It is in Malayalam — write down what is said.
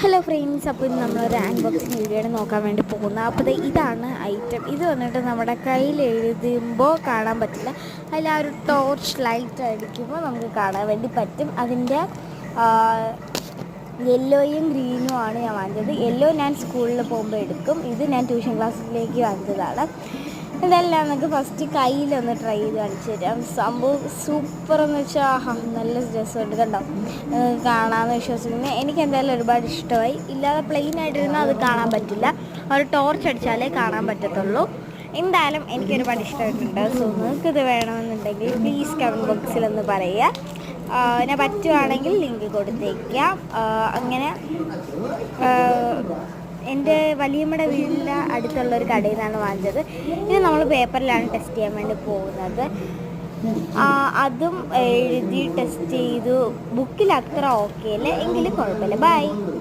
ഹലോ ഫ്രണ്ട്സ്, അപ്പോൾ ഇന്ന് നമ്മളൊരു അൺബോക്സിങ് വീഡിയോ ആണ് നോക്കാൻ വേണ്ടി പോകുന്നത്. അപ്പോൾ ഇതാണ് ഐറ്റം. ഇത് വന്നിട്ട് നമ്മുടെ കയ്യിൽ എഴുതുമ്പോൾ കാണാൻ പറ്റില്ല. അതിൽ ആ ഒരു ടോർച്ച് ലൈറ്റ് അടിക്കുമ്പോൾ നമുക്ക് കാണാൻ വേണ്ടി പറ്റും. അതിൻ്റെ യെല്ലോയും ഗ്രീനും ആണ് ഞാൻ വാങ്ങിച്ചത്. യെല്ലോ ഞാൻ സ്കൂളിൽ പോകുമ്പോൾ എടുക്കും. ഇത് ഞാൻ ട്യൂഷൻ ക്ലാസ്സിലേക്ക് വാങ്ങിച്ചതാണ്. ഇതെല്ലാം നമുക്ക് ഫസ്റ്റ് കയ്യിലൊന്ന് ട്രൈ ചെയ്ത് കാണിച്ചു തരാം. സംഭവം സൂപ്പറെന്ന് വെച്ചാൽ നല്ല രസമുണ്ട്, കണ്ടോ? കാണാമെന്ന് വിശ്വസിക്കുന്നത് എനിക്ക് എന്തായാലും ഒരുപാട് ഇഷ്ടമായി. ഇല്ലാതെ പ്ലെയിൻ ആയിട്ടിരുന്നാൽ അത് കാണാൻ പറ്റില്ല. ഒരു ടോർച്ച് അടിച്ചാലേ കാണാൻ പറ്റത്തുള്ളൂ. എന്തായാലും എനിക്ക് ഒരുപാട് ഇഷ്ടമായിട്ടുണ്ട്. സോ നിങ്ങൾക്കിത് വേണമെന്നുണ്ടെങ്കിൽ പ്ലീസ് കമൻറ്റ് ബോക്സിലൊന്ന് പറയുക. ഞാൻ പറ്റുവാണെങ്കിൽ ലിങ്ക് കൊടുത്തേക്കാം. അങ്ങനെ എൻ്റെ വലിയമ്മയുടെ വീടിൻ്റെ അടുത്തുള്ളൊരു കടയിൽ നിന്നാണ് വാങ്ങിച്ചത്. ഇത് നമ്മൾ പേപ്പറിലാണ് ടെസ്റ്റ് ചെയ്യാൻ വേണ്ടി പോകുന്നത്. അതും എഴുതി ടെസ്റ്റ് ചെയ്തു. ബുക്കിൽ അത്ര ഓക്കെ അല്ല, എങ്കിലും കുഴപ്പമില്ല. ബൈ.